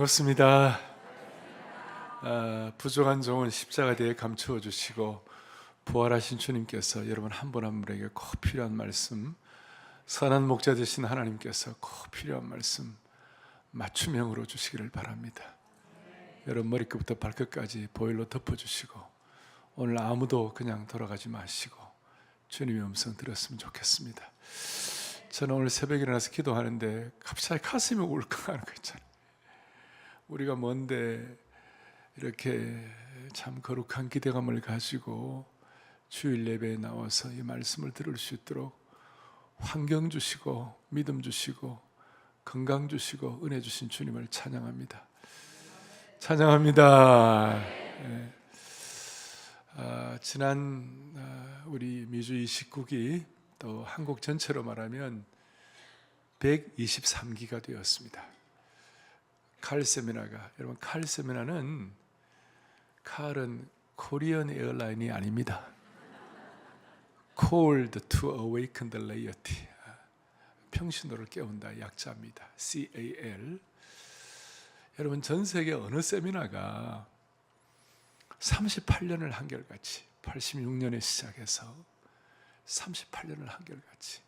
반갑습니다. 부족한 종은 십자가 뒤에 감추어 주시고 부활하신 주님께서 여러분 한 분 한 분에게 꼭 필요한 말씀, 선한 목자 되신 하나님께서 꼭 필요한 말씀 맞춤형으로 주시기를 바랍니다. 여러분 머리끝부터 발끝까지 보일러 덮어주시고 오늘 아무도 그냥 돌아가지 마시고 주님의 음성 들었으면 좋겠습니다. 저는 오늘 새벽에 일어나서 기도하는데 갑자기 가슴이 울컥하는 거 있잖아요. 우리가 뭔데 이렇게 참 거룩한 기대감을 가지고 주일 예배에 나와서 이 말씀을 들을 수 있도록 환경 주시고 믿음 주시고 건강 주시고 은혜 주신 주님을 찬양합니다. 찬양합니다. 네. 지난 우리 미주 29기 또 한국 전체로 말하면 123기가 되었습니다. 칼 세미나가, 여러분 칼 세미나는 칼은 코리안 에어라인이 아닙니다. Called to awaken the laity, 평신도를 깨운다 약자입니다. CAL. 여러분 전 세계 어느 세미나가 38년을 한결같이 86년에 시작해서 38년을 한결같이,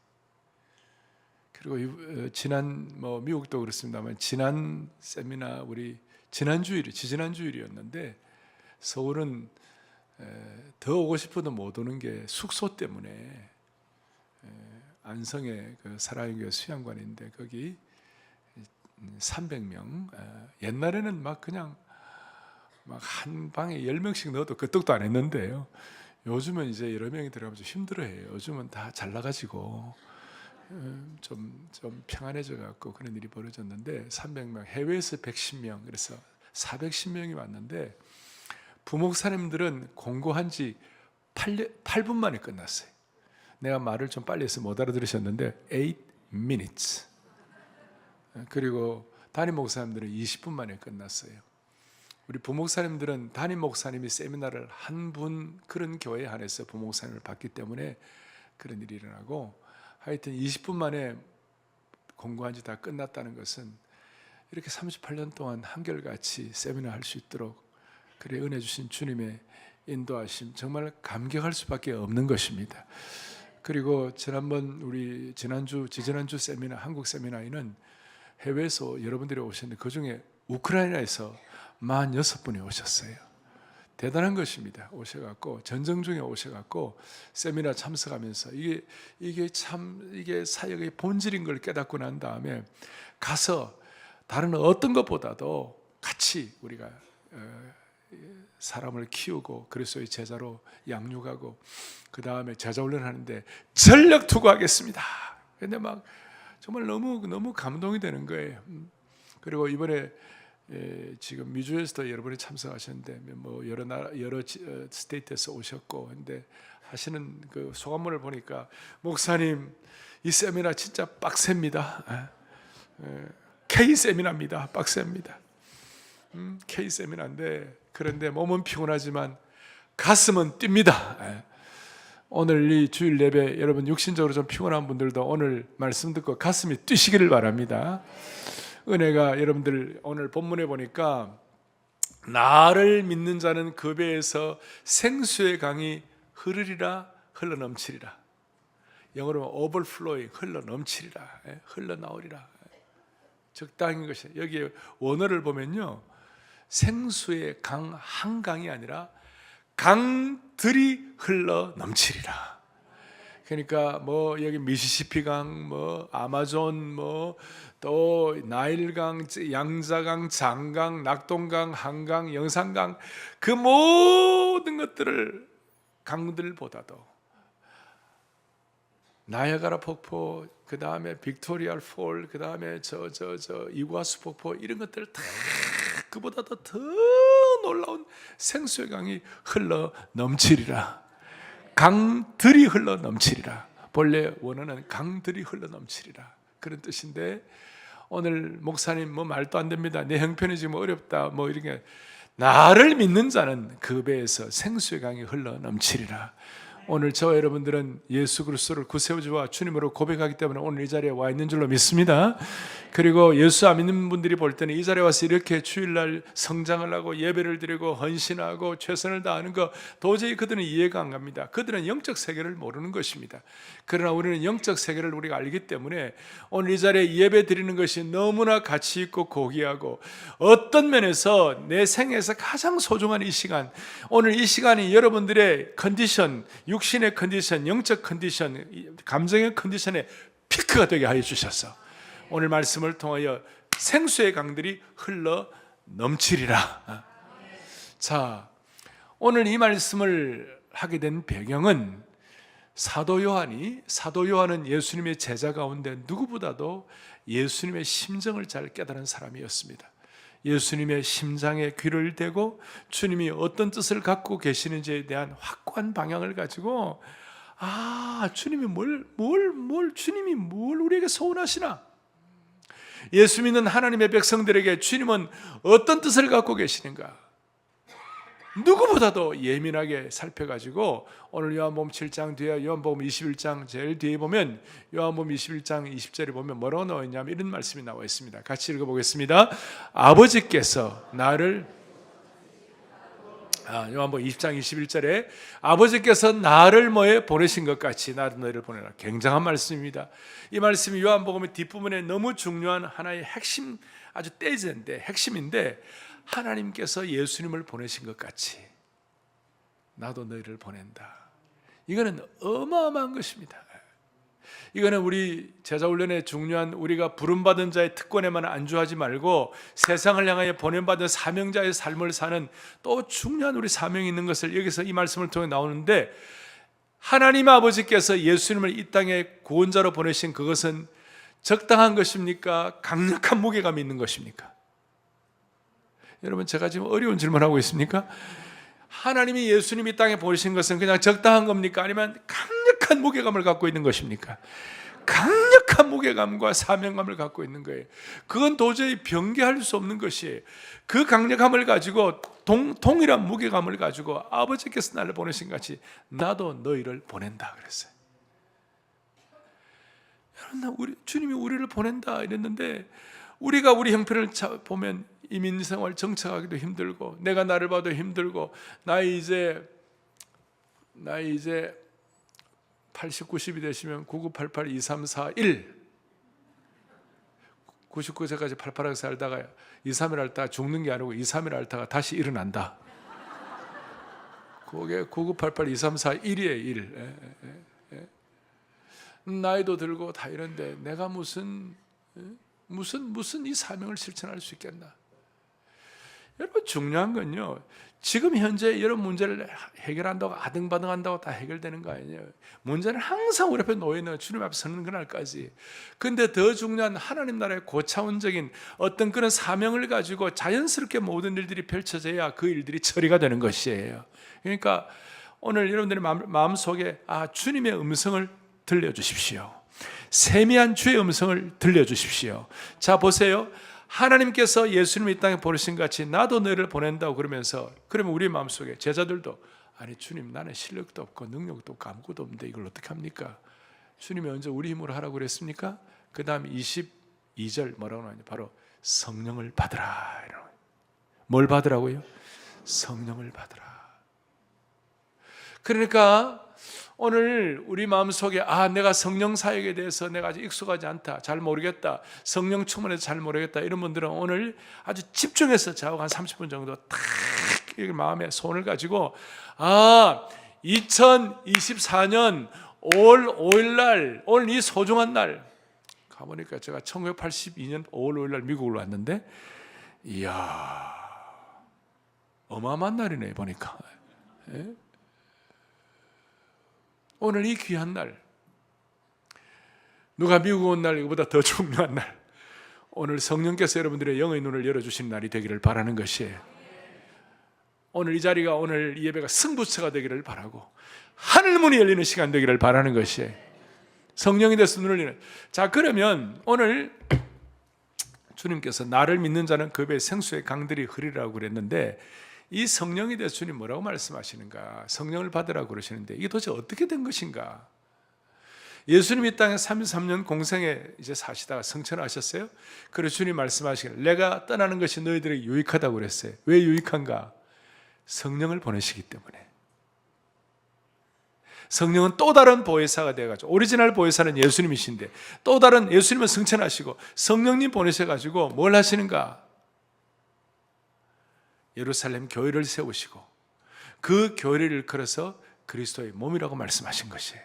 그리고 지난 미국도 그렇습니다만 지난 세미나 우리 지지난 주일이었는데 서울은 더 오고 싶어도 못 오는 게 숙소 때문에 안성에 그 사랑교회 수양관인데 거기 300명, 옛날에는 막 그냥 막 한 방에 10명씩 넣어도 끄떡도 안 했는데요. 요즘은 이제 여러 명이 들어가면 좀 힘들어해요. 요즘은 다 잘 나가지고 좀 평안해져 갖고 그런 일이 벌어졌는데 300명, 해외에서 110명, 그래서 410명이 왔는데 부목사님들은 공고한 지 8분 만에 끝났어요. 내가 말을 좀 빨리 해서 못 알아들으셨는데 8 minutes. 그리고 담임 목사님들은 20분 만에 끝났어요. 우리 부목사님들은 담임 목사님이 세미나를 한 분 그런 교회에 한해서 부목사님을 받기 때문에 그런 일이 일어나고, 하여튼 20분 만에 공고한 지 다 끝났다는 것은 이렇게 38년 동안 한결같이 세미나 할 수 있도록 그래 은혜 주신 주님의 인도하심 정말 감격할 수밖에 없는 것입니다. 그리고 지난번 우리 지지난주 세미나, 한국 세미나에는 해외에서 여러분들이 오셨는데 그중에 우크라이나에서 46분이 오셨어요. 대단한 것입니다. 오셔갖고 전쟁 중에 오셔갖고 세미나 참석하면서 이게 사역의 본질인 걸 깨닫고 난 다음에 가서 다른 어떤 것보다도 같이 우리가 사람을 키우고 그리스도의 제자로 양육하고 그 다음에 제자 훈련하는데 전력 투구하겠습니다. 근데 막 정말 너무 감동이 되는 거예요. 그리고 이번에 지금 미주에서도 여러분이 참석하셨는데 여러 스테이트에서 오셨고, 근데 하시는 그 소감문을 보니까 목사님 이 세미나 진짜 빡셉니다. K 세미나입니다. 빡셉니다. K 세미나인데 그런데 몸은 피곤하지만 가슴은 뜁니다. 오늘 이 주일 예배 여러분 육신적으로 좀 피곤한 분들도 오늘 말씀 듣고 가슴이 뛰시기를 바랍니다. 은혜가 여러분들 오늘 본문에 보니까 나를 믿는 자는 그 배에서 생수의 강이 흐르리라, 흘러넘치리라. 영어로 overflowing, 흘러넘치리라, 흘러나오리라. 적당한 것이, 여기에 원어를 보면요 생수의 강 한강이 아니라 강들이 흘러넘치리라. 그러니까 여기 미시시피 강, 아마존, 또 나일강, 양자강, 장강, 낙동강, 한강, 영산강, 그 모든 것들을 강들보다도 나야가라 폭포, 그 다음에 빅토리아 폴, 그 다음에 이구아수 폭포, 이런 것들을 다 그보다도 더 놀라운 생수의 강이 흘러 넘치리라. 강들이 흘러 넘치리라. 본래 원어는 강들이 흘러 넘치리라 그런 뜻인데, 오늘 목사님 말도 안 됩니다, 내 형편이 지금 어렵다 이런 게, 나를 믿는 자는 그 배에서 생수의 강이 흘러 넘치리라. 오늘 저와 여러분들은 예수 그리스도를 구세주와 주님으로 고백하기 때문에 오늘 이 자리에 와 있는 줄로 믿습니다. 그리고 예수 안 믿는 분들이 볼 때는 이 자리에 와서 이렇게 주일날 성장을 하고 예배를 드리고 헌신하고 최선을 다하는 거 도저히 그들은 이해가 안 갑니다. 그들은 영적 세계를 모르는 것입니다. 그러나 우리는 영적 세계를 우리가 알기 때문에 오늘 이 자리에 예배 드리는 것이 너무나 가치 있고 고귀하고 어떤 면에서 내 생에서 가장 소중한 이 시간, 오늘 이 시간이 여러분들의 컨디션, 육신의 컨디션, 영적 컨디션, 감정의 컨디션의 피크가 되게 하여 주셔서 오늘 말씀을 통하여 생수의 강들이 흘러 넘치리라. 자, 오늘 이 말씀을 하게 된 배경은 사도 요한은 예수님의 제자 가운데 누구보다도 예수님의 심정을 잘 깨달은 사람이었습니다. 예수님의 심장에 귀를 대고 주님이 어떤 뜻을 갖고 계시는지에 대한 확고한 방향을 가지고 주님이 주님이 뭘 우리에게 소원하시나? 예수 믿는 하나님의 백성들에게 주님은 어떤 뜻을 갖고 계시는가? 누구보다도 예민하게 살펴가지고 오늘 요한복음 7장 뒤에 요한복음 21장 제일 뒤에 보면 요한복음 21장 20절에 보면 뭐라고 나와 있냐면 이런 말씀이 나와 있습니다. 같이 읽어보겠습니다. 아버지께서 나를 요한복음 20장 21절에 아버지께서 나를 뭐에 보내신 것 같이 나도 너희를 보내라. 굉장한 말씀입니다. 이 말씀이 요한복음의 뒷부분에 너무 중요한 하나의 핵심, 아주 떼지는데 핵심인데 하나님께서 예수님을 보내신 것 같이 나도 너희를 보낸다. 이거는 어마어마한 것입니다. 이거는 우리 제자훈련의 중요한 우리가 부름받은 자의 특권에만 안주하지 말고 세상을 향하여 보냄받은 사명자의 삶을 사는 또 중요한 우리 사명이 있는 것을 여기서 이 말씀을 통해 나오는데 하나님 아버지께서 예수님을 이 땅에 구원자로 보내신 그것은 적당한 것입니까? 강력한 무게감이 있는 것입니까? 여러분 제가 지금 어려운 질문하고 있습니까? 하나님이 예수님 이 땅에 보내신 것은 그냥 적당한 겁니까? 아니면 강력한 무게감을 갖고 있는 것입니까? 강력한 무게감과 사명감을 갖고 있는 거예요. 그건 도저히 변개할 수 없는 것이에요. 그 강력함을 가지고 동일한 무게감을 가지고 아버지께서 나를 보내신 같이 나도 너희를 보낸다 그랬어요. 여러분, 주님이 우리를 보낸다 이랬는데 우리가 우리 형편을 보면 이민생활 정착하기도 힘들고 내가 나를 봐도 힘들고 나이 이제 80, 90이 되시면 9988, 2341 99세까지 팔팔하게 살다가 2, 3일 앓다가 죽는 게 아니고 2, 3일 앓다가 다시 일어난다. 그게 9988, 2341이에요. 1. 나이도 들고 다 이런데 내가 무슨 이 사명을 실천할 수 있겠나? 여러분 중요한 건요, 지금 현재 이런 문제를 해결한다고 아등바등한다고 다 해결되는 거 아니에요. 문제는 항상 우리 앞에 놓여있는 주님 앞에 서는 그날까지. 근데 더 중요한 하나님 나라의 고차원적인 어떤 그런 사명을 가지고 자연스럽게 모든 일들이 펼쳐져야 그 일들이 처리가 되는 것이에요. 그러니까 오늘 여러분들의 마음속에 주님의 음성을 들려주십시오. 세미한 주의 음성을 들려주십시오. 자 보세요. 하나님께서 예수님을 이 땅에 보내신 같이 나도 너희를 보낸다고 그러면서 그러면 우리 마음속에 제자들도 아니 주님 나는 실력도 없고 능력도 없고 아무것도 없는데 이걸 어떻게 합니까? 주님이 언제 우리 힘으로 하라고 그랬습니까? 그 다음 22절 뭐라고 하냐 바로 성령을 받으라. 뭘 받으라고요? 성령을 받으라. 그러니까 오늘 우리 마음속에 내가 성령 사역에 대해서 내가 아직 익숙하지 않다, 잘 모르겠다, 성령 충만해서 잘 모르겠다 이런 분들은 오늘 아주 집중해서 저하고 한 30분 정도 딱 마음에 손을 가지고 2024년 5월 5일 날 오늘 이 소중한 날 가보니까 제가 1982년 5월 5일 날 미국을 왔는데 이야 어마어마한 날이네 보니까. 오늘 이 귀한 날, 누가 미국 온 날 이거보다 더 중요한 날, 오늘 성령께서 여러분들의 영의 눈을 열어주신 날이 되기를 바라는 것이에요. 오늘 이 자리가 오늘 이 예배가 승부처가 되기를 바라고 하늘문이 열리는 시간 되기를 바라는 것이에요. 성령이 돼서 눈을 열리는. 자 그러면 오늘 주님께서 나를 믿는 자는 그 배에 생수의 강들이 흐리라고 그랬는데 이 성령에 대해서 주님 뭐라고 말씀하시는가? 성령을 받으라고 그러시는데 이게 도대체 어떻게 된 것인가? 예수님이 이 땅에 33년 공생에 이제 사시다가 성천하셨어요. 그래서 주님 말씀하시길 내가 떠나는 것이 너희들에게 유익하다고 그랬어요. 왜 유익한가? 성령을 보내시기 때문에. 성령은 또 다른 보혜사가 되어가지고, 오리지널 보혜사는 예수님이신데 또 다른 예수님은 승천하시고 성령님 보내셔가지고 뭘 하시는가? 예루살렘 교회를 세우시고 그 교회를 일컬어서 그리스도의 몸이라고 말씀하신 것이에요.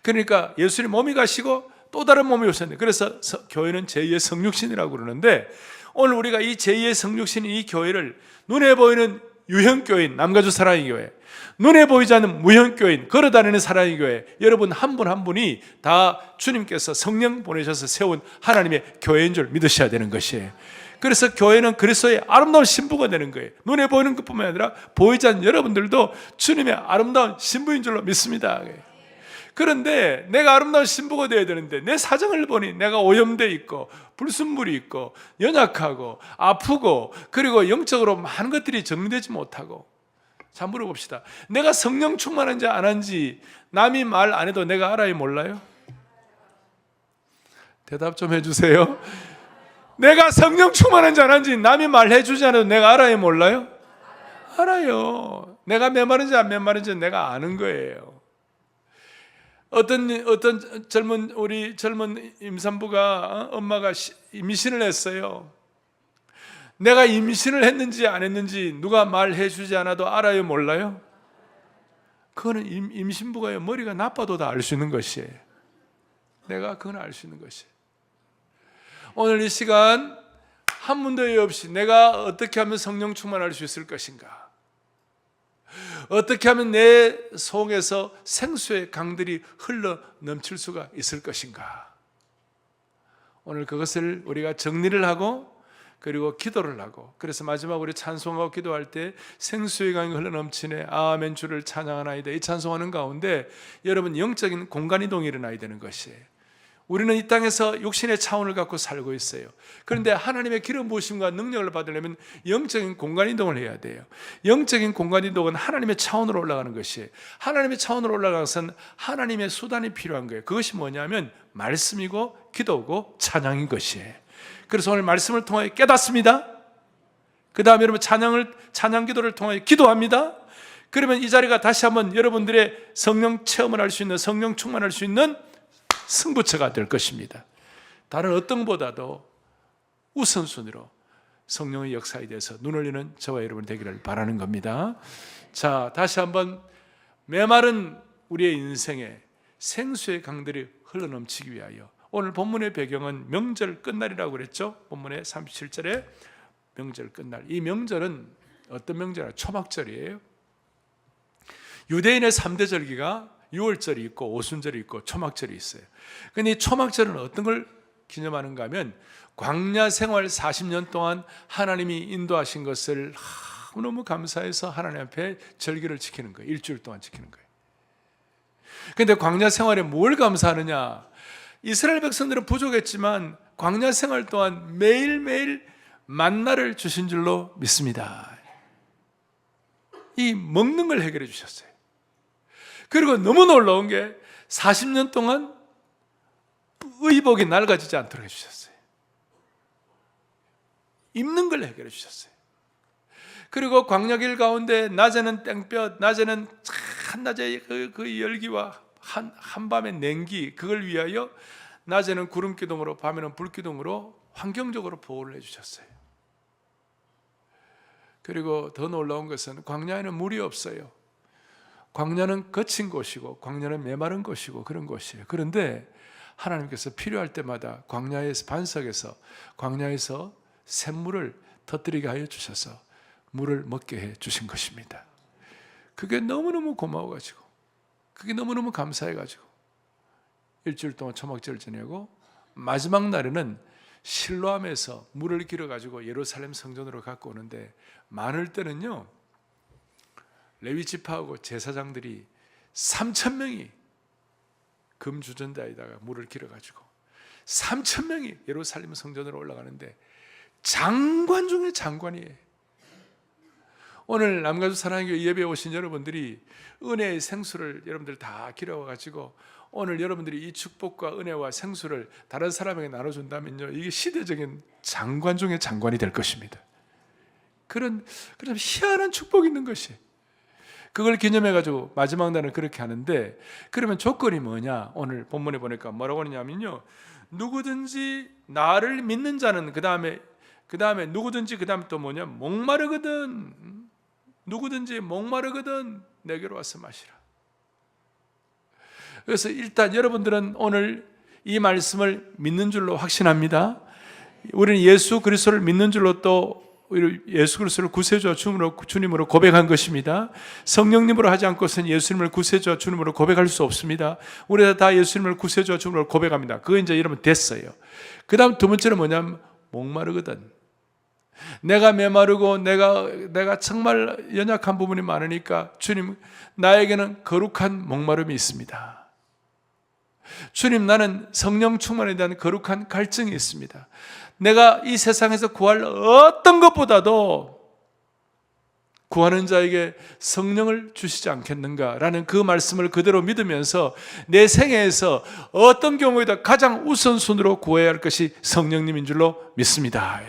그러니까 예수님 몸이 가시고 또 다른 몸이 오셨는데, 그래서 교회는 제2의 성육신이라고 그러는데, 오늘 우리가 이 제2의 성육신인 이 교회를 눈에 보이는 유형교인, 남가주 사랑의 교회, 눈에 보이지 않는 무형교인, 걸어다니는 사랑의 교회, 여러분 한 분 한 분이 다 주님께서 성령 보내셔서 세운 하나님의 교회인 줄 믿으셔야 되는 것이에요. 그래서 교회는 그리스도의 아름다운 신부가 되는 거예요. 눈에 보이는 것뿐만 아니라 보이지 않는 여러분들도 주님의 아름다운 신부인 줄로 믿습니다. 그런데 내가 아름다운 신부가 되어야 되는데 내 사정을 보니 내가 오염되어 있고 불순물이 있고 연약하고 아프고 그리고 영적으로 많은 것들이 정리되지 못하고. 자, 물어봅시다. 내가 성령 충만한지 안 한지 남이 말 안 해도 내가 알아요, 몰라요? 대답 좀 해주세요. 내가 성령 충만한지 안 한지 남이 말해주지 않아도 내가 알아요, 몰라요? 알아요. 내가 메마른지 안 메마른지 내가 아는 거예요. 어떤 우리 젊은 임산부가 엄마가 임신을 했어요. 내가 임신을 했는지 안 했는지 누가 말해주지 않아도 알아요, 몰라요? 그거는 임신부가 머리가 나빠도 다 알 수 있는 것이에요. 내가 그건 알 수 있는 것이에요. 오늘 이 시간 한 문도 없이 내가 어떻게 하면 성령 충만할 수 있을 것인가? 어떻게 하면 내 속에서 생수의 강들이 흘러 넘칠 수가 있을 것인가? 오늘 그것을 우리가 정리를 하고 그리고 기도를 하고, 그래서 마지막 우리 찬송하고 기도할 때 생수의 강이 흘러 넘치네 아멘 주를 찬양하나이다, 이 찬송하는 가운데 여러분 영적인 공간이동이 일어나야 되는 것이에요. 우리는 이 땅에서 육신의 차원을 갖고 살고 있어요. 그런데 하나님의 기름 부으심과 능력을 받으려면 영적인 공간이동을 해야 돼요. 영적인 공간이동은 하나님의 차원으로 올라가는 것이에요. 하나님의 차원으로 올라가는 것은 하나님의 수단이 필요한 거예요. 그것이 뭐냐면 말씀이고 기도고 찬양인 것이에요. 그래서 오늘 말씀을 통하여 깨닫습니다. 그 다음에 여러분 찬양 기도를 통하여 기도합니다. 그러면 이 자리가 다시 한번 여러분들의 성령 체험을 할 수 있는, 성령 충만할 수 있는 승부처가 될 것입니다. 다른 어떤 것보다도 우선순위로 성령의 역사에 대해서 눈을 여는 저와 여러분 되기를 바라는 겁니다. 자, 다시 한번 메마른 우리의 인생에 생수의 강들이 흘러넘치기 위하여, 오늘 본문의 배경은 명절 끝날이라고 그랬죠. 본문의 37절에 명절 끝날. 이 명절은 어떤 명절이냐? 초막절이에요. 유대인의 3대 절기가 6월절이 있고 오순절이 있고 초막절이 있어요. 그런데 이 초막절은 어떤 걸 기념하는가 하면 광야 생활 40년 동안 하나님이 인도하신 것을 너무 감사해서 하나님 앞에 절기를 지키는 거예요. 일주일 동안 지키는 거예요. 그런데 광야 생활에 뭘 감사하느냐? 이스라엘 백성들은 부족했지만 광야 생활 동안 매일매일 만나를 주신 줄로 믿습니다. 이 먹는 걸 해결해 주셨어요. 그리고 너무 놀라운 게 40년 동안 의복이 낡아지지 않도록 해주셨어요. 입는 걸 해결해 주셨어요. 그리고 광야길 가운데 낮에는 땡볕, 낮에는 한낮의 그 열기와 한밤의 냉기, 그걸 위하여 낮에는 구름기둥으로 밤에는 불기둥으로 환경적으로 보호를 해주셨어요. 그리고 더 놀라운 것은 광야에는 물이 없어요. 광야는 거친 곳이고 광야는 메마른 곳이고 그런 곳이에요. 그런데 하나님께서 필요할 때마다 광야에서 반석에서 광야에서 샘물을 터뜨리게 하여 주셔서 물을 먹게 해 주신 것입니다. 그게 너무너무 고마워가지고, 그게 너무너무 감사해가지고 일주일 동안 초막절 지내고 마지막 날에는 실로암에서 물을 길어가지고 예루살렘 성전으로 갖고 오는데, 많을 때는요 레위 지파하고 제사장들이 3,000명이 금주전자에다가 물을 길어가지고 3,000명이 예루살렘 성전으로 올라가는데 장관 중에 장관이에요. 오늘 남가주 사랑교회 예배에 오신 여러분들이 은혜의 생수를 여러분들 다 기려와가지고 오늘 여러분들이 이 축복과 은혜와 생수를 다른 사람에게 나눠준다면요, 이게 시대적인 장관 중에 장관이 될 것입니다. 그런 희한한 축복이 있는 것이, 그걸 기념해가지고 마지막 날은 그렇게 하는데, 그러면 조건이 뭐냐? 오늘 본문에 보니까 뭐라고 하냐면요, 누구든지 나를 믿는 자는 그 다음에 누구든지 그 다음에 또 뭐냐, 목마르거든, 누구든지 목마르거든 내게로 와서 마시라. 그래서 일단 여러분들은 오늘 이 말씀을 믿는 줄로 확신합니다. 우리는 예수 그리스도를 믿는 줄로 또 예수 그리스도를 구세주와 주님으로 고백한 것입니다. 성령님으로 하지 않고서는 예수님을 구세주와 주님으로 고백할 수 없습니다. 우리가 다 예수님을 구세주와 주님으로 고백합니다. 그거 이제 여러분 됐어요. 그 다음 두 번째는 뭐냐면 목마르거든. 내가 메마르고 내가 정말 연약한 부분이 많으니까 주님, 나에게는 거룩한 목마름이 있습니다. 주님, 나는 성령 충만에 대한 거룩한 갈증이 있습니다. 내가 이 세상에서 구할 어떤 것보다도 구하는 자에게 성령을 주시지 않겠는가라는 그 말씀을 그대로 믿으면서 내 생애에서 어떤 경우에도 가장 우선순위로 구해야 할 것이 성령님인 줄로 믿습니다.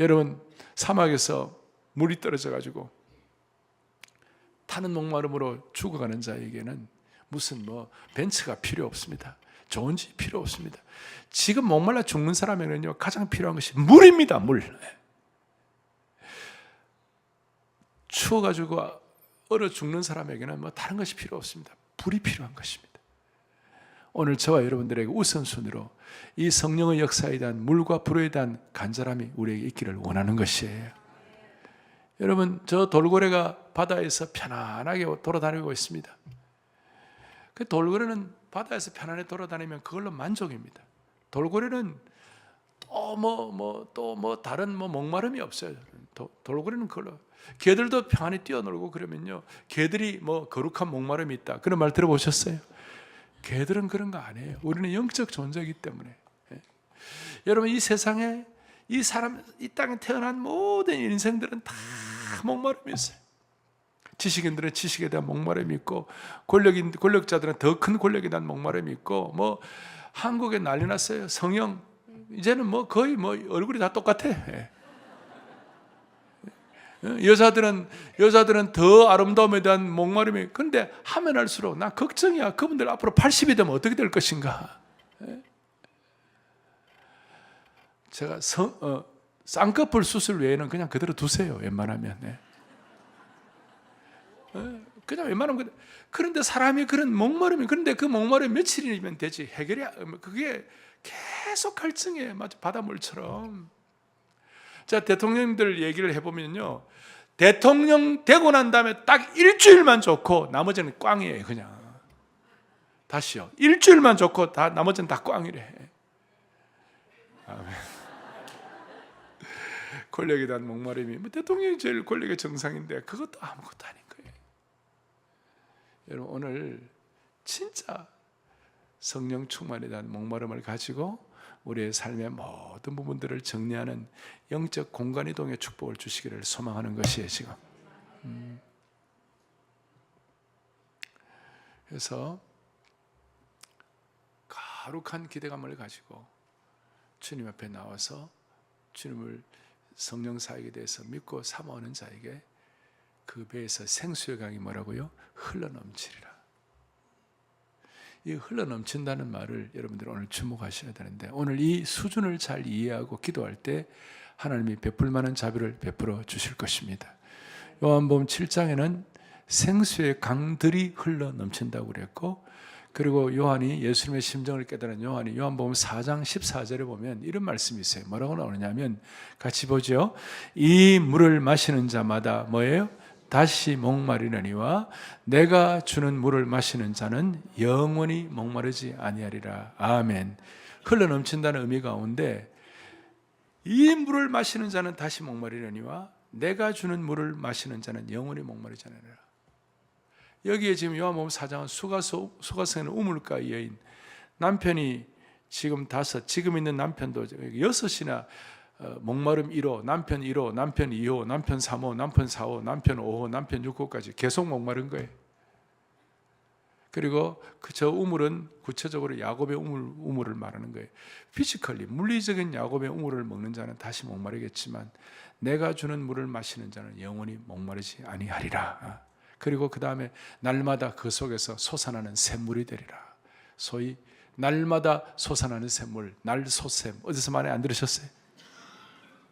여러분, 사막에서 물이 떨어져가지고 타는 목마름으로 죽어가는 자에게는 무슨 벤츠가 필요 없습니다. 좋은 집 필요 없습니다. 지금 목말라 죽는 사람에게는요, 가장 필요한 것이 물입니다. 물. 추워가지고 얼어 죽는 사람에게는 다른 것이 필요 없습니다. 불이 필요한 것입니다. 오늘 저와 여러분들에게 우선순위로 이 성령의 역사에 대한 물과 불에 대한 간절함이 우리에게 있기를 원하는 것이에요. 여러분, 저 돌고래가 바다에서 편안하게 돌아다니고 있습니다. 그 돌고래는 바다에서 편안하게 돌아다니면 그걸로 만족입니다. 돌고래는 또 다른 목마름이 없어요. 돌고래는 그걸로. 개들도 평안히 뛰어놀고 그러면요, 개들이 거룩한 목마름이 있다, 그런 말 들어보셨어요? 개들은 그런 거 아니에요. 우리는 영적 존재이기 때문에. 여러분, 이 세상에 이 땅에 태어난 모든 인생들은 다 목마름이 있어요. 지식인들은 지식에 대한 목마름이 있고, 권력자들은 더 큰 권력에 대한 목마름이 있고, 한국에 난리 났어요. 성형 이제는 거의 얼굴이 다 똑같아. 여자들은 더 아름다움에 대한 목마름이. 그런데 하면 할수록 나 걱정이야. 그분들 앞으로 80이 되면 어떻게 될 것인가. 제가 쌍꺼풀 수술 외에는 그냥 그대로 두세요. 웬만하면. 그냥 웬만하면. 그런데 사람이 그런 목마름이, 그런데 그 목마름이 며칠이면 되지 해결이, 그게 계속 갈증이에요. 마치 바닷물처럼. 자, 대통령들 얘기를 해보면요, 대통령 되고 난 다음에 딱 일주일만 좋고 나머지는 꽝이에요. 그냥 다시요, 일주일만 좋고 나머지는 다 꽝이래. 아멘. 권력에 대한 목마름이, 대통령이 제일 권력의 정상인데 그것도 아무것도 아닌 거예요. 여러분, 오늘 진짜 성령 충만에 대한 목마름을 가지고 우리의 삶의 모든 부분들을 정리하는 영적 공간 이동의 축복을 주시기를 소망하는 것이에요, 지금. 그래서 거룩한 기대감을 가지고 주님 앞에 나와서 주님을 성령 사역에 대해서 믿고 사모하는 자에게 그 배에서 생수의 강이 뭐라고요? 흘러넘치리라. 이 흘러넘친다는 말을 여러분들 오늘 주목하셔야 되는데, 오늘 이 수준을 잘 이해하고 기도할 때 하나님이 베풀 만한 자비를 베풀어 주실 것입니다. 요한복음 7장에는 생수의 강들이 흘러넘친다고 그랬고, 그리고 요한이 예수님의 심정을 깨달은 요한이 요한복음 4장 14절에 보면 이런 말씀이 있어요. 뭐라고 나오냐면, 같이 보죠. 이 물을 마시는 자마다 뭐예요? 다시 목마르려니와 내가 주는 물을 마시는 자는 영원히 목마르지 아니하리라. 아멘. 흘러넘친다는 의미 가운데 이 물을 마시는 자는 다시 목마르려니와 내가 주는 물을 마시는 자는 영원히 목마르지 아니하리라. 여기에 지금 요한복음 4장은 수가성에는 우물가 여인, 남편이 지금 있는 남편도 6이나 목마름 1호, 남편 1호, 남편 2호, 남편 3호, 남편 4호, 남편 5호, 남편 6호까지 계속 목마른 거예요. 그리고 저 우물은 구체적으로 야곱의 우물을 말하는 거예요. 피지컬리 물리적인 야곱의 우물을 먹는 자는 다시 목마르겠지만 내가 주는 물을 마시는 자는 영원히 목마르지 아니하리라. 그리고 그 다음에 날마다 그 속에서 솟아나는 샘물이 되리라. 소위 날마다 솟아나는 샘물, 날솟샘. 어디서 많이 안 들으셨어요?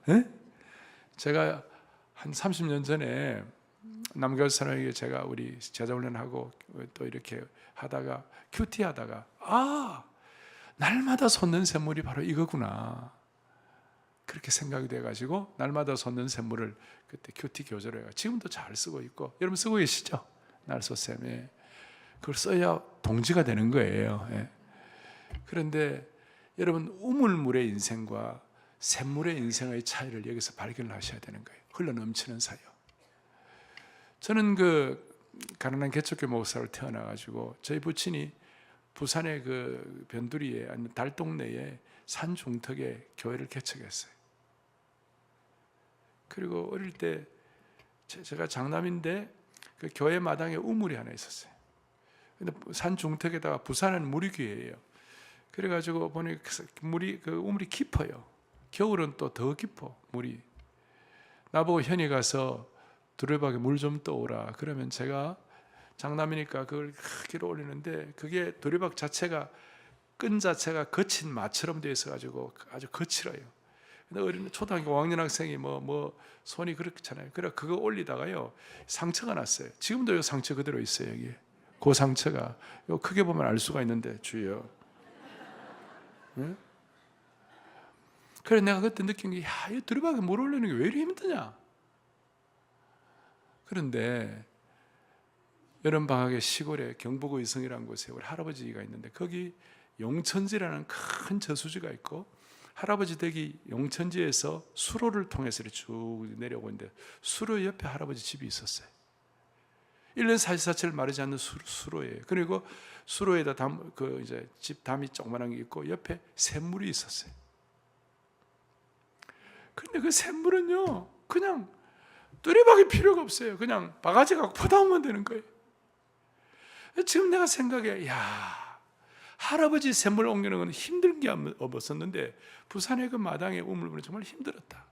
네? 제가 한 30년 전에 남교회 사람에게 제가 우리 제자훈련하고 또 이렇게 하다가 큐티 하다가 날마다 솟는 샘물이 바로 이거구나 그렇게 생각이 돼가지고 날마다 솟는 샘물을 그때 큐티 교재로 해가 지금도 잘 쓰고 있고 여러분 쓰고 계시죠? 날솟샘에 그걸 써야 동지가 되는 거예요. 예. 그런데 여러분 우물물의 인생과 샘물의 인생의 차이를 여기서 발견을 하셔야 되는 거예요. 흘러넘치는 사이요. 저는 그 가난한 개척교 목사로 태어나가지고 저희 부친이 부산의 그 변두리에 아니면 달동네에 산 중턱에 교회를 개척했어요. 그리고 어릴 때 제가 장남인데 그 교회 마당에 우물이 하나 있었어요. 근데 산 중턱에다가 부산은 물이 귀해요. 그래가지고 보니 그 우물이 깊어요. 겨울은 또 더 깊어 물이. 나보고 현이 가서 두레박에 물 좀 떠오라. 그러면 제가 장남이니까 그걸 크게 올리는데 그게 두레박 자체가 끈 자체가 거친 마처럼 되어 있어가지고 아주 거칠어요. 근데 어린 초등학교 5학년 학생이 뭐 손이 그렇잖아요. 그래 그거 올리다가요 상처가 났어요. 지금도 이 상처 그대로 있어요. 여기 그 상처가 요 크게 보면 알 수가 있는데 주여. 네? 그래 내가 그때 느낀 게 이 두레박에 물 올리는 게 왜 이렇게 힘드냐. 그런데 여름방학에 시골에 경북 의성이라는 곳에 우리 할아버지가 있는데 거기 용천지라는 큰 저수지가 있고 할아버지 댁이 용천지에서 수로를 통해서 쭉 내려오고 있는데 수로 옆에 할아버지 집이 있었어요. 1년 44채를 마르지 않는 수로예요. 그리고 수로에다 이제 집 담이 조그만한 게 있고 옆에 샘물이 있었어요. 근데 그 샘물은요 그냥 뚜레박이 필요가 없어요. 그냥 바가지 갖고 퍼다오면 되는 거예요. 지금 내가 생각해, 할아버지 샘물 옮기는 건 힘든 게 없었는데 부산의 그 마당에 우물 보는 정말 힘들었다.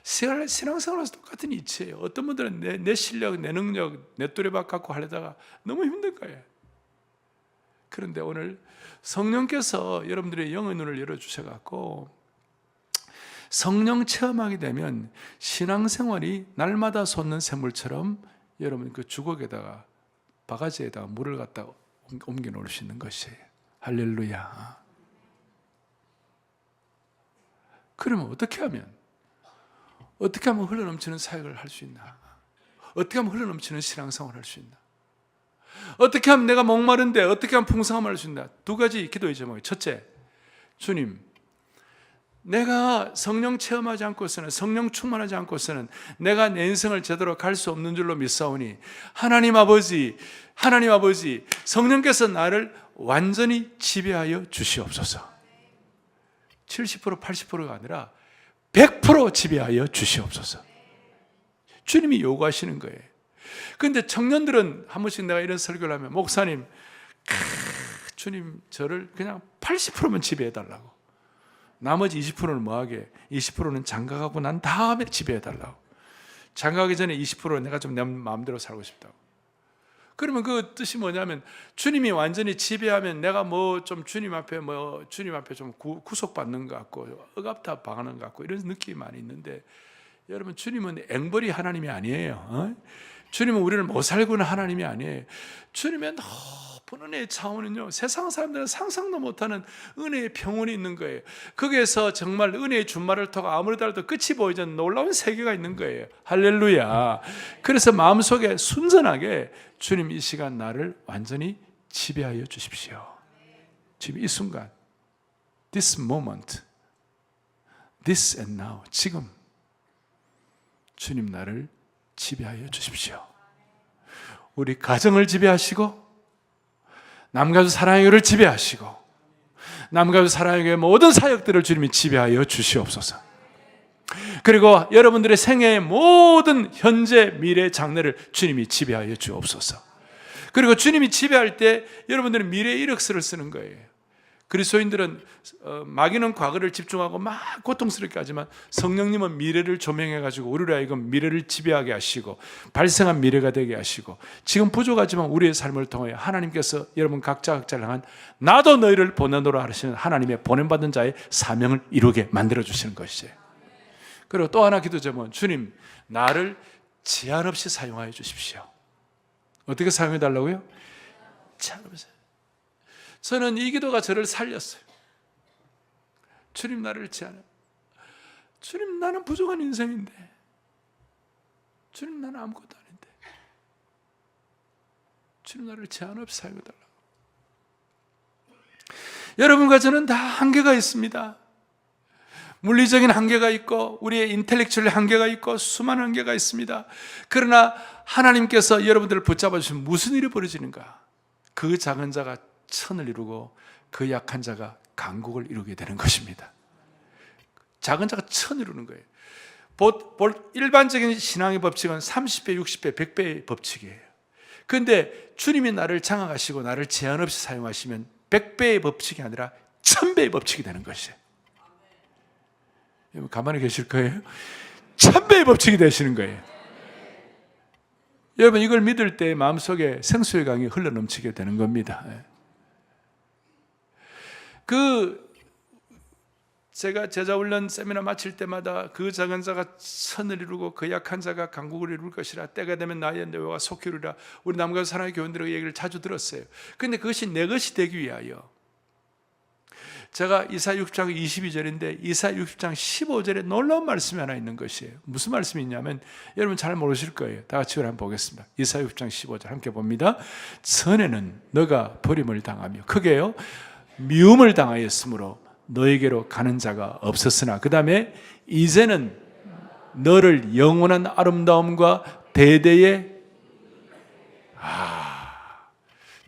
신앙생활에서 똑같은 이치예요. 어떤 분들은 내 실력, 내 능력, 내 뚜레박 갖고 하려다가 너무 힘든 거예요. 그런데 오늘 성령께서 여러분들의 영의 눈을 열어주셔갖고 성령 체험하게 되면 신앙생활이 날마다 솟는 샘물처럼 여러분 그 주걱에다가 바가지에다가 물을 갖다 옮겨 놓을 수 있는 것이에요. 할렐루야. 그러면 어떻게 하면 흘러넘치는 사역을 할 수 있나? 어떻게 하면 흘러넘치는 신앙생활을 할 수 있나? 어떻게 하면 내가 목마른데 어떻게 하면 풍성함을 할 수 있나? 두 가지 기도의 제목이에요. 첫째, 주님, 내가 성령 체험하지 않고서는 성령 충만하지 않고서는 내가 내 인생을 제대로 갈 수 없는 줄로 믿사오니 하나님 아버지 성령께서 나를 완전히 지배하여 주시옵소서. 70% 80%가 아니라 100% 지배하여 주시옵소서. 주님이 요구하시는 거예요. 그런데 청년들은 한 번씩 내가 이런 설교를 하면 목사님 주님 저를 그냥 80%만 지배해달라고, 나머지 20%는 뭐하게, 20%는 장가가고 난 다음에 지배해달라고, 장가가기 전에 20%는 내가 좀 내 마음대로 살고 싶다고. 그러면 그 뜻이 뭐냐면 주님이 완전히 지배하면 내가 뭐 좀 주님 앞에 좀 구속받는 것 같고 억압다 당하는 것 같고 이런 느낌이 많이 있는데, 여러분 주님은 앵벌이 하나님이 아니에요. 주님은 우리를 못 살구는 하나님이 아니에요. 주님의 높은 은혜의 차원은요 세상 사람들은 상상도 못하는 은혜의 평원이 있는 거예요. 거기에서 정말 은혜의 준말을 타고 아무리 달도 끝이 보이지 않는 놀라운 세계가 있는 거예요. 할렐루야. 그래서 마음속에 순전하게 주님 이 시간 나를 완전히 지배하여 주십시오. 지금 이 순간, this moment, this and now, 지금 주님 나를 지배하여 주십시오. 우리 가정을 지배하시고 남가주 사랑의 교회를 지배하시고 남가주 사랑의 교회 모든 사역들을 주님이 지배하여 주시옵소서. 그리고 여러분들의 생애의 모든 현재 미래 장래를 주님이 지배하여 주옵소서. 그리고 주님이 지배할 때 여러분들은 미래의 이력서를 쓰는 거예요. 그리스도인들은 마귀는 과거를 집중하고 막 고통스럽게 하지만 성령님은 미래를 조명해가지고 우리로 하여금 미래를 지배하게 하시고 발생한 미래가 되게 하시고 지금 부족하지만 우리의 삶을 통하여 하나님께서 여러분 각자를 향한 나도 너희를 보내노라 하시는 하나님의 보냄받은 자의 사명을 이루게 만들어주시는 것이에요. 그리고 또 하나 기도 제목은 주님 나를 제한 없이 사용하여 주십시오. 어떻게 사용해 달라고요? 제한 없이. 저는 이 기도가 저를 살렸어요. 주님 나를 제한해. 주님 나는 부족한 인생인데, 주님 나는 아무것도 아닌데, 주님 나를 제한 없이 사용해 달라고. 여러분과 저는 다 한계가 있습니다. 물리적인 한계가 있고 우리의 인텔렉츄얼 한계가 있고 수많은 한계가 있습니다. 그러나 하나님께서 여러분들을 붙잡아 주시면 무슨 일이 벌어지는가? 그 작은 자가 천을 이루고 그 약한 자가 강국을 이루게 되는 것입니다. 작은 자가 천 이루는 거예요. 일반적인 신앙의 법칙은 30배, 60배, 100배의 법칙이에요. 그런데 주님이 나를 장악하시고 나를 제한 없이 사용하시면 100배의 법칙이 아니라 1000배의 법칙이 되는 것이에요. 여러분 가만히 계실 거예요? 1000배의 법칙이 되시는 거예요. 여러분 이걸 믿을 때 마음속에 생수의 강이 흘러넘치게 되는 겁니다. 제가 제자훈련 세미나 마칠 때마다 그 작은 자가 천을 이루고 그 약한 자가 강국을 이룰 것이라 때가 되면 나의 내와 속히 이루리라. 우리 남가주 사랑의 교인들의 얘기를 자주 들었어요. 그런데 그것이 내 것이 되기 위하여 제가 이사 60장 22절인데 이사 60장 15절에 놀라운 말씀이 하나 있는 것이에요. 무슨 말씀이 있냐면 여러분 잘 모르실 거예요. 다 같이 한번 보겠습니다. 이사 60장 15절 함께 봅니다. 전에는 너가 버림을 당하며 크게요 미움을 당하였으므로 너에게로 가는 자가 없었으나 그 다음에 이제는 너를 영원한 아름다움과 대대의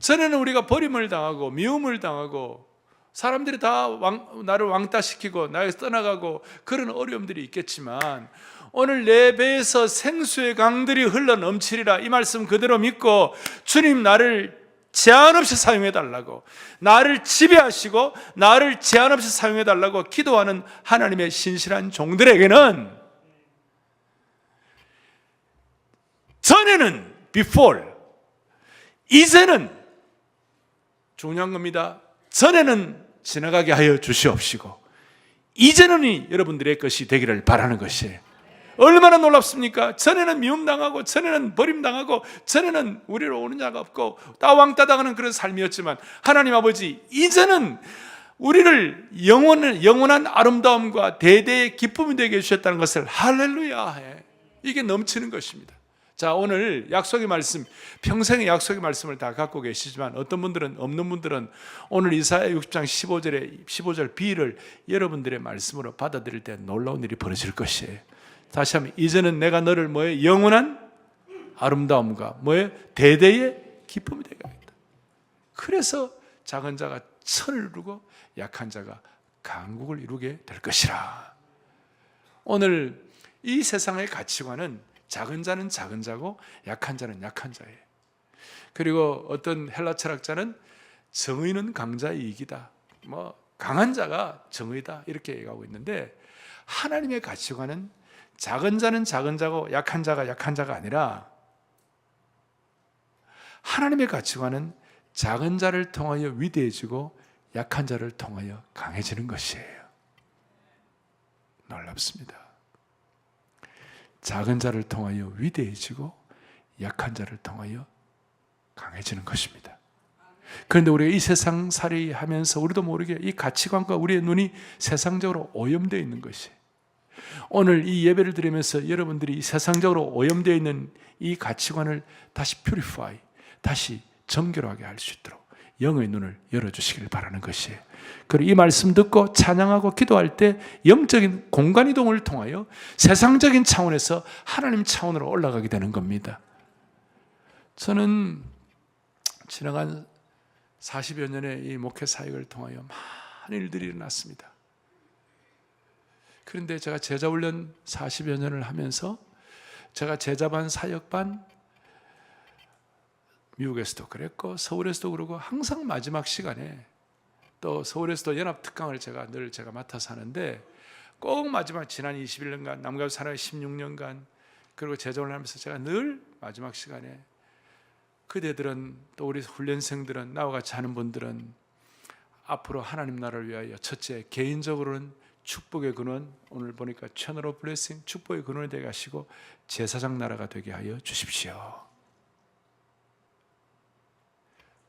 전에는 우리가 버림을 당하고 미움을 당하고 사람들이 다 나를 왕따시키고 나에서 떠나가고 그런 어려움들이 있겠지만 오늘 내 배에서 생수의 강들이 흘러 넘치리라 이 말씀 그대로 믿고 주님 나를 제한 없이 사용해 달라고 나를 지배하시고 나를 제한 없이 사용해 달라고 기도하는 하나님의 신실한 종들에게는 전에는 before 이제는 중요한 겁니다. 전에는 지나가게 하여 주시옵시고 이제는 여러분들의 것이 되기를 바라는 것이에요. 얼마나 놀랍습니까? 전에는 미움당하고 전에는 버림당하고 전에는 우리로 오는 자가 없고 왕따당하는 그런 삶이었지만 하나님 아버지 이제는 우리를 영원한 아름다움과 대대의 기쁨이 되게 해주셨다는 것을 할렐루야 이게 넘치는 것입니다. 자 오늘 약속의 말씀 평생의 약속의 말씀을 다 갖고 계시지만 어떤 분들은 없는 분들은 오늘 이사야 60장 15절 B를 여러분들의 말씀으로 받아들일 때 놀라운 일이 벌어질 것이에요. 다시 한번 이제는 내가 너를 뭐에 영원한 아름다움과 뭐에 대대의 기쁨이 되게 하겠다. 그래서 작은 자가 천을 이루고 약한 자가 강국을 이루게 될 것이라. 오늘 이 세상의 가치관은 작은 자는 작은 자고 약한 자는 약한 자예요. 그리고 어떤 헬라 철학자는 정의는 강자의 이익이다. 강한 자가 정의다 이렇게 얘기하고 있는데 하나님의 가치관은 작은 자는 작은 자고 약한 자가 약한 자가 아니라 하나님의 가치관은 작은 자를 통하여 위대해지고 약한 자를 통하여 강해지는 것이에요. 놀랍습니다. 작은 자를 통하여 위대해지고 약한 자를 통하여 강해지는 것입니다. 그런데 우리가 이 세상 살이 하면서 우리도 모르게 이 가치관과 우리의 눈이 세상적으로 오염되어 있는 것이에요. 오늘 이 예배를 드리면서 여러분들이 세상적으로 오염되어 있는 이 가치관을 다시 퓨리파이, 다시 정결하게 할 수 있도록 영의 눈을 열어주시길 바라는 것이에요. 그리고 이 말씀 듣고 찬양하고 기도할 때 영적인 공간 이동을 통하여 세상적인 차원에서 하나님 차원으로 올라가게 되는 겁니다. 저는 지나간 40여 년의 이 목회 사역을 통하여 많은 일들이 일어났습니다. 그런데 제가 제자훈련 40여 년을 하면서 제가 제자반 사역반 미국에서도 그랬고 서울에서도 그러고 항상 마지막 시간에 또 서울에서도 연합특강을 제가 맡아서 하는데 꼭 마지막 지난 21년간 남가주 산하의 16년간 그리고 제자훈련 하면서 제가 늘 마지막 시간에 그대들은 또 우리 훈련생들은 나와 같이 하는 분들은 앞으로 하나님 나라를 위하여 첫째 개인적으로는 축복의 근원, 오늘 보니까 채널 오브 블레싱 축복의 근원이 되게 하시고 제사장 나라가 되게 하여 주십시오.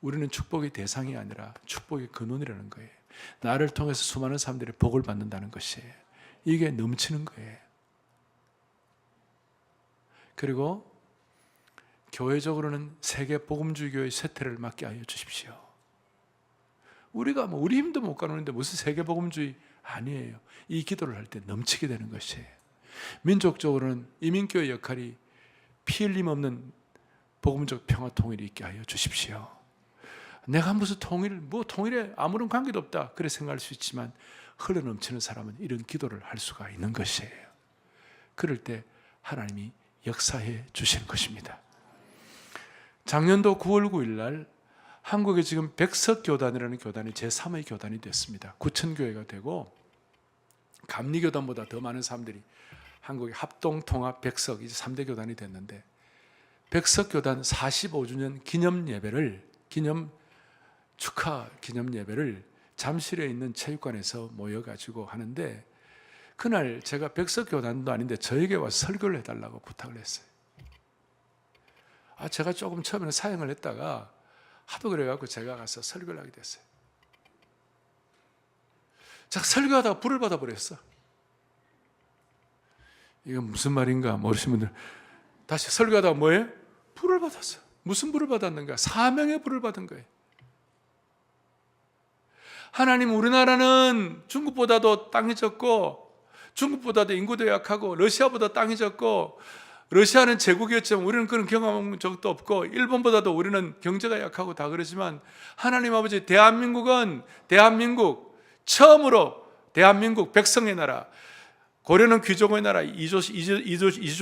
우리는 축복의 대상이 아니라 축복의 근원이라는 거예요. 나를 통해서 수많은 사람들이 복을 받는다는 것이에요. 이게 넘치는 거예요. 그리고 교회적으로는 세계 복음주의 교회의 쇠퇴를 막게 하여 주십시오. 우리가 우리 힘도 못 가누는데 무슨 세계 복음주의 아니에요. 이 기도를 할 때 넘치게 되는 것이에요. 민족적으로는 이민교회 역할이 피 흘림 없는 복음적 평화 통일이 있게 하여 주십시오. 내가 무슨 통일에 아무런 관계도 없다 그래 생각할 수 있지만 흘러넘치는 사람은 이런 기도를 할 수가 있는 것이에요. 그럴 때 하나님이 역사해 주시는 것입니다. 작년도 9월 9일 날 한국에 지금 백석교단이라는 교단이 제3의 교단이 됐습니다. 구천교회가 되고 감리교단보다 더 많은 사람들이 한국의 합동통합 백석 이제 3대 교단이 됐는데 백석교단 45주년 축하 기념 예배를 잠실에 있는 체육관에서 모여가지고 하는데 그날 제가 백석교단도 아닌데 저에게 와서 설교를 해달라고 부탁을 했어요. 제가 조금 처음에는 사양을 했다가 하도 그래갖고 제가 가서 설교를 하게 됐어요. 제가 설교하다가 불을 받아버렸어. 이거 무슨 말인가 모르시는 분들 다시 설교하다가 뭐예요? 불을 받았어. 무슨 불을 받았는가? 사명의 불을 받은 거예요. 하나님, 우리나라는 중국보다도 땅이 적고 중국보다도 인구도 약하고 러시아보다 땅이 적고 러시아는 제국이었지만 우리는 그런 경험한 적도 없고 일본보다도 우리는 경제가 약하고 다 그러지만 하나님 아버지, 대한민국 처음으로 대한민국 백성의 나라, 고려는 귀족의 나라, 이조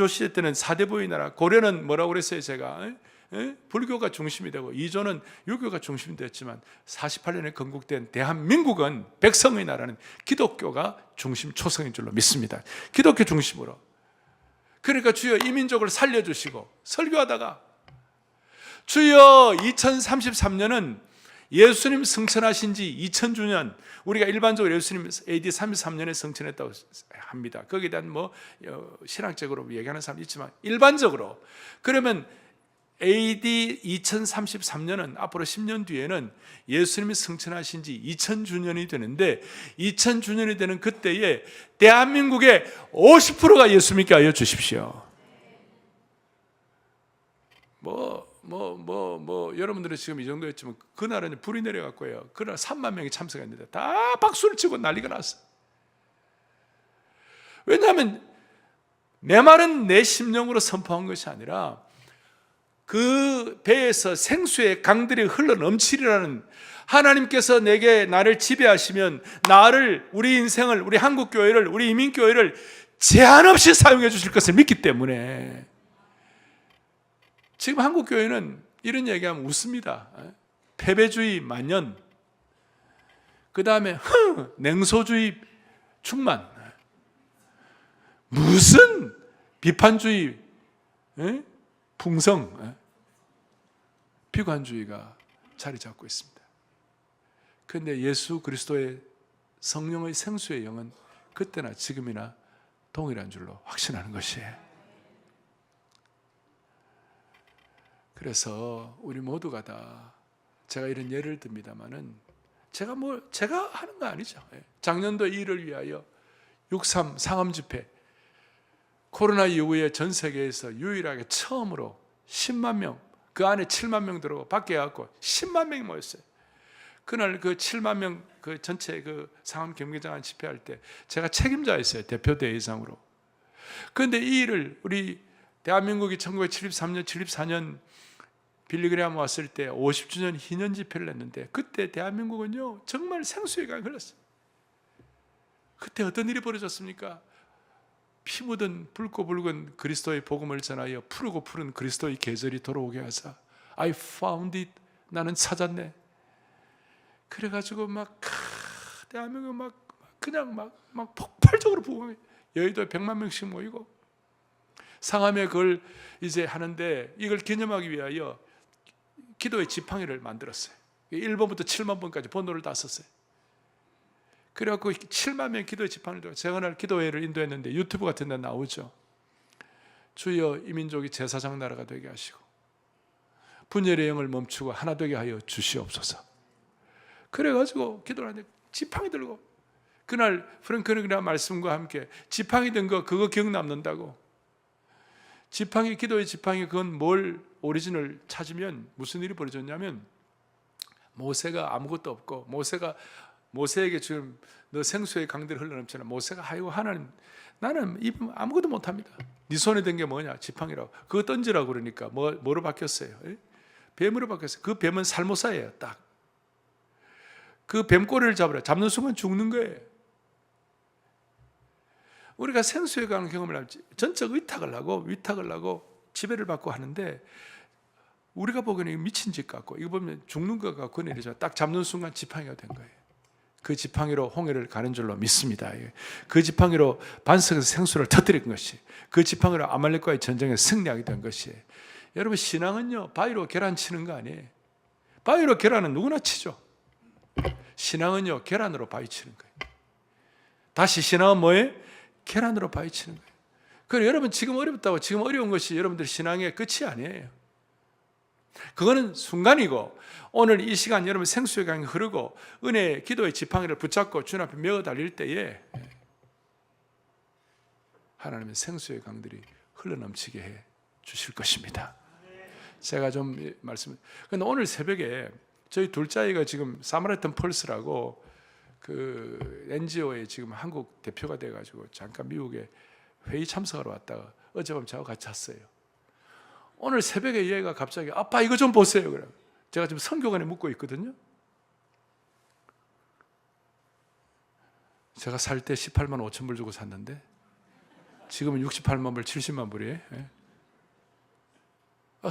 시대 때는 사대부의 나라, 고려는 뭐라고 그랬어요 제가? 불교가 중심이 되고 이조는 유교가 중심이 됐지만 48년에 건국된 대한민국은 백성의 나라는 기독교가 중심 초성인 줄로 믿습니다. 기독교 중심으로. 그러니까 주여 이 민족을 살려주시고 설교하다가 주여 2033년은 예수님 승천하신 지 2000주년, 우리가 일반적으로 예수님 AD 33년에 승천했다고 합니다. 거기에 대한 신학적으로 얘기하는 사람이 있지만 일반적으로 그러면 AD 2033년은 앞으로 10년 뒤에는 예수님이 승천하신 지 2000주년이 되는데 2000주년이 되는 그때에 대한민국의 50%가 예수 믿게 하여 주십시오. 여러분들은 지금 이 정도였지만 그날은 불이 내려갔고요. 그날 3만 명이 참석했는데 다 박수를 치고 난리가 났어. 왜냐하면 내 말은 내 심령으로 선포한 것이 아니라 그 배에서 생수의 강들이 흘러 넘치리라는 하나님께서 나를 지배하시면 우리 인생을, 우리 한국교회를, 우리 이민교회를 제한 없이 사용해 주실 것을 믿기 때문에 지금 한국교회는 이런 얘기하면 웃습니다. 패배주의 만연, 그 다음에 냉소주의 충만, 무슨 비판주의 풍성, 비관주의가 자리 잡고 있습니다. 그런데 예수 그리스도의 성령의 생수의 영은 그때나 지금이나 동일한 줄로 확신하는 것이에요. 그래서 우리 모두가 다, 제가 이런 예를 듭니다만은 제가 하는 거 아니죠. 작년도 이 일을 위하여 6.3 상암 집회, 코로나 이후에 전 세계에서 유일하게 처음으로 10만 명, 그 안에 7만 명 들어오고 밖에 갖고 10만 명이 모였어요. 그날 그 7만 명 그 전체 그 상암 경기장 집회할 때 제가 책임자였어요. 대표 대회장으로. 그런데 이 일을 우리 대한민국이 1973년, 74년 빌리그레암 왔을 때 50주년 희년 집회를 했는데 그때 대한민국은요 정말 생수의 강이 흘렀어요. 그때 어떤 일이 벌어졌습니까? 피 묻은 붉고 붉은 그리스도의 복음을 전하여 푸르고 푸른 그리스도의 계절이 돌아오게 하사 I found it. 나는 찾았네. 그래가지고 막 대한민국 막 그냥 막 폭발적으로 부흥해. 여의도에 100만 명씩 모이고 상암에 그걸 이제 하는데 이걸 기념하기 위하여 기도의 지팡이를 만들었어요. 1번부터 7만 번까지 번호를 다 썼어요. 그래갖고 7만 명 기도의 지팡이를 들고 제가 날 기도회를 인도했는데 유튜브 같은 데 나오죠. 주여 이 민족이 제사장 나라가 되게 하시고 분열의 영을 멈추고 하나 되게 하여 주시옵소서. 그래가지고 기도를 하는데 지팡이 들고 그날 프랭클리나 말씀과 함께 지팡이 든 거 그거 기억 남는다고. 지팡이 기도의 지팡이 그건 뭘 오리진을 찾으면 무슨 일이 벌어졌냐면 모세가 아무것도 없고 모세에게 지금 너 생수의 강들이 흘러넘치나 모세가 아이고 하나님 나는 아무것도 못합니다. 네 손에 든 게 뭐냐 지팡이라고 그거 던지라고 그러니까 뭐로 바뀌었어요? 뱀으로 바뀌었어요. 그 뱀은 살모사예요. 딱 그 뱀꼬리를 잡는 순간 죽는 거예요. 우리가 생수에 관한 경험을 하면 전적 위탁을 하고 지배를 받고 하는데 우리가 보기에는 미친 짓 같고 이거 보면 죽는 것 같고 내리죠. 딱 잡는 순간 지팡이가 된 거예요. 그 지팡이로 홍해를 가는 줄로 믿습니다. 그 지팡이로 반석에서 생수를 터뜨린 것이 그 지팡이로 아말렉과의 전쟁에 승리하게 된 것이 여러분 신앙은요 바위로 계란 치는 거 아니에요. 바위로 계란은 누구나 치죠. 신앙은요 계란으로 바위 치는 거예요. 다시 신앙은 뭐예요? 계란으로 바위 치는 거예요. 그래서 여러분 지금 어렵다고 지금 어려운 것이 여러분들 신앙의 끝이 아니에요. 그거는 순간이고 오늘 이 시간 여러분 생수의 강이 흐르고 은혜의 기도의 지팡이를 붙잡고 주님 앞에 메어 달릴 때에 하나님의 생수의 강들이 흘러넘치게 해 주실 것입니다. 제가 좀 근데 오늘 새벽에 저희 둘째 아이가 지금 사마리탄 펄스라고 그 NGO에 지금 한국 대표가 돼가지고 잠깐 미국에 회의 참석하러 왔다가 어젯밤 저하고 같이 잤어요. 오늘 새벽에 얘가 갑자기 아빠 이거 좀 보세요. 그래. 제가 지금 선교관에 묵고 있거든요. 제가 살 때 18만 5천 불 주고 샀는데 지금은 68만 불, 70만 불이에요.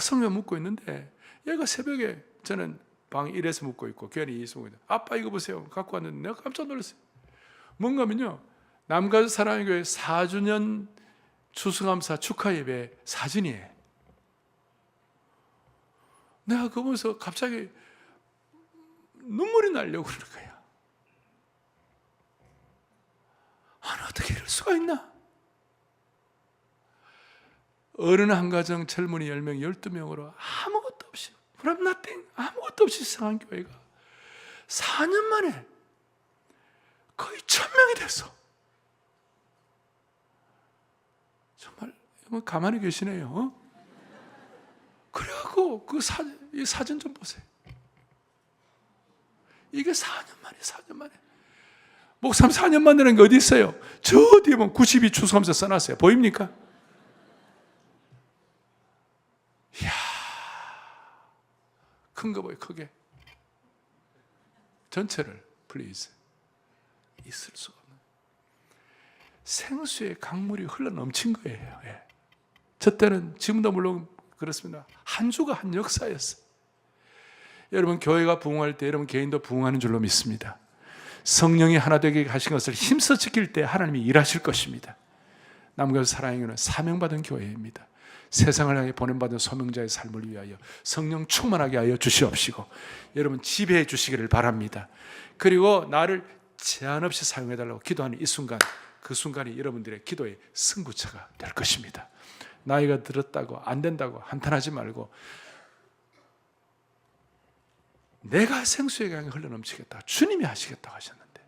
성경 묵고 있는데 얘가 새벽에 저는 방 1에서 묵고 있고 교회 2에서 묵고 있는데 아빠 이거 보세요. 갖고 왔는데 내가 깜짝 놀랐어요. 뭔가면요. 남가주 사랑의 교회 4주년 추수감사 축하 예배 사진이에요. 내가 그거 보면서 갑자기 눈물이 나려고 그러는 거야. 아니 어떻게 이럴 수가 있나? 어른 한 가정 젊은이 10명 12명으로 아무것도 없이 from nothing 아무것도 없이 시작한 교회가 4년 만에 거의 1000명이 됐어. 정말 가만히 계시네요. 그래갖고 이 사진 좀 보세요. 이게 4년 만에. 목사님 4년 만이라는 게 어디 있어요? 저 뒤에 보면 92 추수감사 써놨어요. 보입니까? 이야, 큰 거 보여, 크게. 전체를, please. 있을 수가 없는. 생수의 강물이 흘러 넘친 거예요. 예. 저 때는, 지금도 물론 그렇습니다. 한 주가 한 역사였어요. 여러분, 교회가 부흥할 때 여러분 개인도 부흥하는 줄로 믿습니다. 성령이 하나 되게 하신 것을 힘써 지킬 때 하나님이 일하실 것입니다. 남교회 사랑의 교회는 사명받은 교회입니다. 세상을 향해 보냄받은 소명자의 삶을 위하여 성령 충만하게 하여 주시옵시고 여러분 지배해 주시기를 바랍니다. 그리고 나를 제한 없이 사용해달라고 기도하는 이 순간, 그 순간이 여러분들의 기도의 승부처가 될 것입니다. 나이가 들었다고 안 된다고 한탄하지 말고 내가 생수의 강이 흘러넘치겠다. 주님이 하시겠다고 하셨는데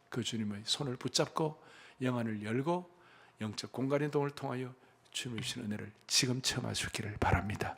그 주님의 손을 붙잡고 영안을 열고 영적 공간의 동을 통하여 주님의 주신 은혜를 지금 체험하시기를 바랍니다.